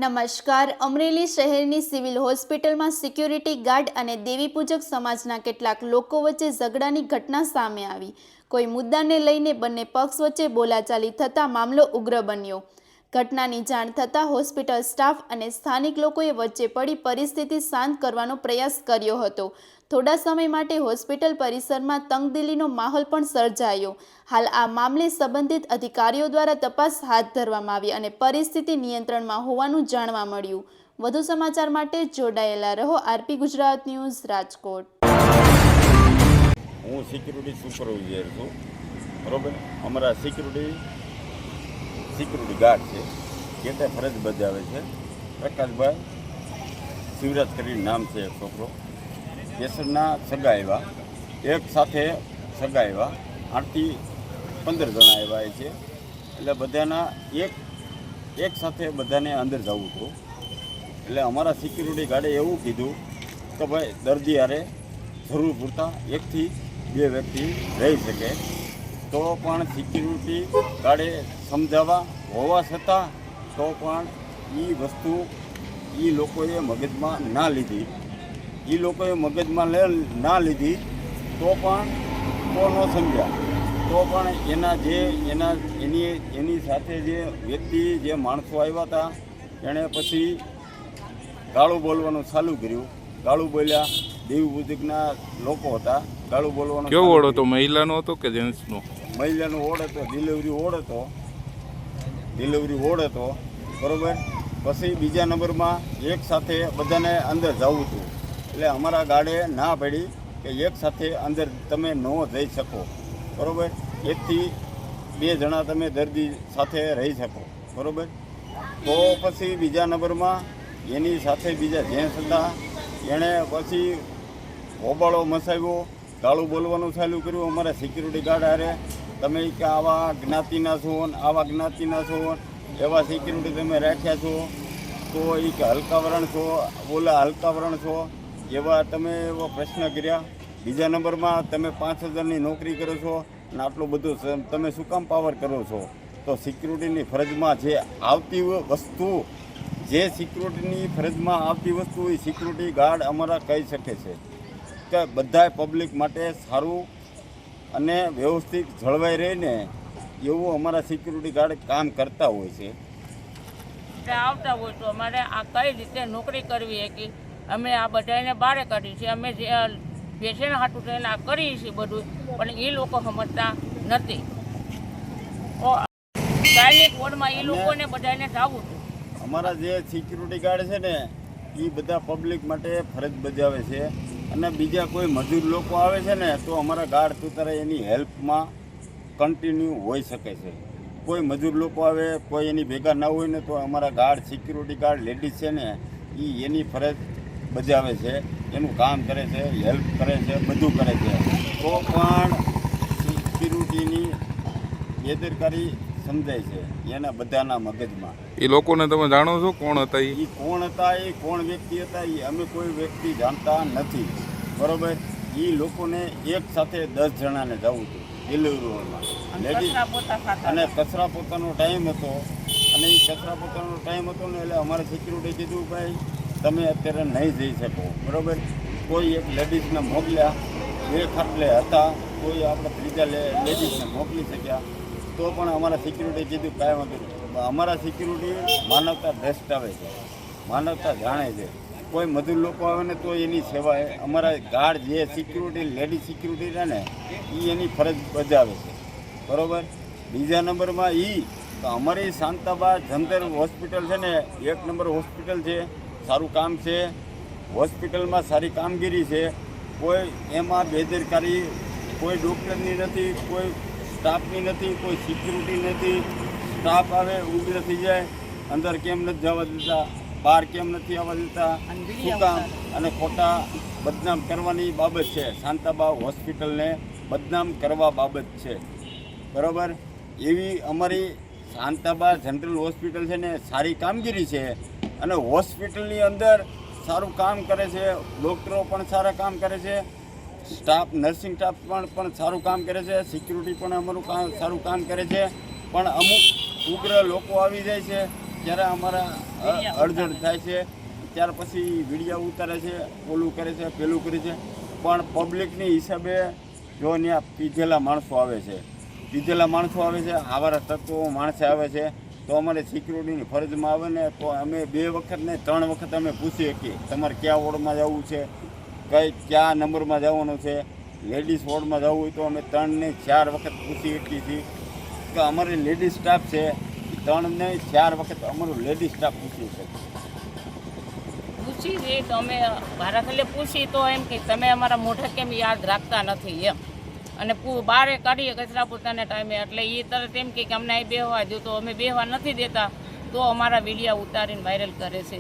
નમસ્કાર. અમરેલી શહેરની સિવિલ હોસ્પિટલમાં સિક્યુરિટી ગાર્ડ અને દેવીપૂજક સમાજના કેટલાક લોકો વચ્ચે ઝઘડાની ઘટના સામે આવી. કોઈ મુદ્દાને લઈને બંને પક્ષ વચ્ચે બોલાચાલી થતાં મામલો ઉગ્ર બન્યો. ઘટનાની જાણ થતાં હોસ્પિટલ સ્ટાફ અને સ્થાનિક લોકોએ વચ્ચે પડી પરિસ્થિતિ શાંત કરવાનો પ્રયાસ કર્યો હતો. થોડા સમય માટે હોસ્પિટલ પરિસરમાં તંગદિલીનો માહોલ પણ સર્જાયો. હાલ આ મામલે સંબંધિત અધિકારીઓ દ્વારા તપાસ હાથ ધરવામાં આવી અને પરિસ્થિતિ નિયંત્રણમાં હોવાનું જાણવા મળ્યું. વધુ સમાચાર માટે જોડાયેલા રહો આરપી ગુજરાત ન્યૂઝ, રાજકોટ. હું સિક્યુરિટી સુપરવાઇઝર છું, બરાબર. અમારા સિક્યુરિટી ગાર્ડ છે, જે ફરજ બજાવે છે. પ્રકાશભાઈ શિવરાજ કરીને નામ છે. એક છોકરો કેસરના સગા આવ્યા, એક સાથે સગા આવ્યા, 8 થી 15 જણા આવ્યા છે. એટલે બધાના એક સાથે બધાને અંદર જવું હતું. એટલે અમારા સિક્યુરિટી ગાર્ડે એવું કીધું કે ભાઈ દર્દી હારે જરૂર પૂરતા 1 થી 2 વ્યક્તિ રહી શકે. તો પણ સિક્યુરિટી ગાર્ડે સમજાવવા હોવા છતાં તો પણ એ વસ્તુ એ લોકોએ મગજમાં ના લીધી. તો પણ ન સમજ્યા. તો પણ એની સાથે જે વ્યક્તિ જે માણસો આવ્યા હતા એણે પછી ગાળું બોલવાનું ચાલુ કર્યું. ગાળું બોલ્યા, દેવી પૂજકના લોકો હતા. ગાળું બોલવાનું. કેવો ઓર્ડર હતો? મહિલાનો હતો કે જેન્ટ્સનો? મહિલાનો ઓર્ડર હતો, ડિલિવરી ઓર્ડર હતો, બરાબર. પછી બીજા નંબરમાં એક સાથે બધાને અંદર જવું હતું. એટલે અમારા ગાર્ડે ના પડી કે એક સાથે અંદર તમે ન જઈ શકો, બરાબર. 1 થી 2 જણા તમે દર્દી સાથે રહી શકો, બરાબર. તો પછી બીજા નંબરમાં એની સાથે બીજા જેન્ટ્સ હતા, એણે પછી હોબાળો મચાવ્યો, ગાળું બોલવાનું ચાલુ કર્યું અમારા સિક્યુરિટી ગાર્ડ હારે. તમે કે આવા જ્ઞાતિના છો ને આવા જ્ઞાતિના છો, એવા સિક્યુરિટી તમે રાખ્યા છો, તો એ કે હલકાવરણ છો, ઓલા હલકાવરણ છો, એવા તમે એવો પ્રશ્ન કર્યા. બીજા નંબરમાં તમે 5000ની નોકરી કરો છો અને આટલું બધું તમે શું કામ પાવર કરો છો? તો સિક્યુરિટીની ફરજમાં જે આવતી વસ્તુ એ સિક્યુરિટી ગાર્ડ અમારા કહી શકે છે કે બધા પબ્લિક માટે સારું અને વ્યવસ્થિત જળવાઈ રહીને એવું અમારા સિક્યુરિટી ગાર્ડ કામ કરતા હોય છે. આવતા હોય તો અમારે આ કઈ રીતે નોકરી કરવી કે અમે આ બધાને બહાર કાઢી છે. અમે જે પેશન્ટ હાટું થઈને આ કરીએ છીએ બધું, પણ એ લોકો સમજતા નથી. ગાયનિક વોર્ડમાં એ લોકોને બધાને જવું હતું. અમારા જે સિક્યુરિટી ગાર્ડ છે ને એ બધા પબ્લિક માટે ફરજ બજાવે છે. અને બીજા કોઈ મજૂર લોકો આવે છે ને તો અમારા ગાર્ડ તુતારે એની હેલ્પમાં કન્ટિન્યુ હોઈ શકે છે. કોઈ મજૂર લોકો આવે, કોઈ એની ભેગા ના હોય ને તો અમારા ગાર્ડ સિક્યુરિટી ગાર્ડ લેડીઝ છે ને એ એની ફરજ બજાવે છે, એનું કામ કરે છે, હેલ્પ કરે છે, બધું કરે છે. તો પણ સિક્યુરિટીની બેદરકારી સમજાય છે એના બધાના મગજમાં. એ લોકોને તમે જાણો છો કોણ હતા? એ કોણ વ્યક્તિ હતા એ અમે કોઈ વ્યક્તિ જાણતા નથી, બરોબર. એ લોકોને એક સાથે 10 જણાને જવું હતું ડિલિવરીમાં, લેડીઝ. અને કચરા પોતાનો ટાઈમ હતો ને એટલે અમારે સિક્યુરિટી કીધું ભાઈ તમે અત્યારે નહીં જઈ શકો, બરાબર. કોઈ એક લેડીઝને મોકલ્યા, 2 ખાટલે હતા, કોઈ આપણે ત્રીજા લેડીઝને મોકલી શક્યા. તો પણ અમારા સિક્યુરિટી કીધું કાંઈ વાંધો નહીં. અમારા સિક્યુરિટી માનવતા દર્શાવે છે, માનવતા જાણે છે. કોઈ મજૂર લોકો આવે ને તો એની સેવા અમારા ગાર્ડ જે સિક્યુરિટી લેડીઝ સિક્યુરિટી છે ને એ એની ફરજ બજાવે છે, બરાબર. બીજા નંબરમાં તો અમારી શાંતાબા જંતર હોસ્પિટલ છે ને 1 નંબર હોસ્પિટલ છે, સારું કામ છે, હોસ્પિટલમાં સારી કામગીરી છે. કોઈ એમાં બેદરકારી કોઈ ડૉક્ટરની નથી, કોઈ સ્ટાફની નથી, કોઈ સિક્યુરિટી નથી. સ્ટાફ આવે ઊભી નથી જાય, અંદર કેમ નથી જવા દેતા, બહાર કેમ નથી આવવા દેતા, શું કામ? અને ખોટા બદનામ કરવાની બાબત છે. શાંતાબા હોસ્પિટલને બદનામ કરવા બાબત છે, બરાબર. એવી અમારી શાંતાબા જનરલ હોસ્પિટલ છે ને સારી કામગીરી છે અને હોસ્પિટલની અંદર સારું કામ કરે છે. ડૉક્ટરો પણ સારા કામ કરે છે, સ્ટાફ નર્સિંગ સ્ટાફ પણ સારું કામ કરે છે, સિક્યુરિટી પણ અમારું સારું કામ કરે છે. પણ અમુક ઉગ્ર લોકો આવી જાય છે ત્યારે અમારા અડચણ થાય છે. ત્યાર પછી વિડીયો ઉતારે છે, ઓલું કરે છે, પેલું કરે છે. પણ પબ્લિકની હિસાબે જો ત્યાં પીધેલા માણસો આવે છે, આવારા તત્વો માણસે આવે છે, તો અમારે સિક્યુરિટીની ફરજમાં આવે ને તો અમે 2 વખત ને 3 વખત અમે પૂછી શકીએ તમારે કયા વોર્ડમાં જવું છે, કયા નંબરમાં જવાનું છે. લેડીઝ વોર્ડમાં જવું હોય તો અમે 3 ને 4 વખત પૂછી શકીએ છીએ કે અમારે લેડીઝ સ્ટાફ છે, 3 ને 4 વખત અમારું લેડીઝ સ્ટાફ પૂછી શકે. પૂછી છે તો અમે ભારાખલે પૂછી તો એમ કે તમે અમારા મોઢે કેમ યાદ રાખતા નથી એમ, અને બારે કાઢીએ કચરા પોતાના ટાઈમે એટલે એ તરત એમ કે અમને અહીં બેહવા દો, તો અમે બેહવા નથી દેતા તો અમારા વિડીયો ઉતારીને વાયરલ કરે છે.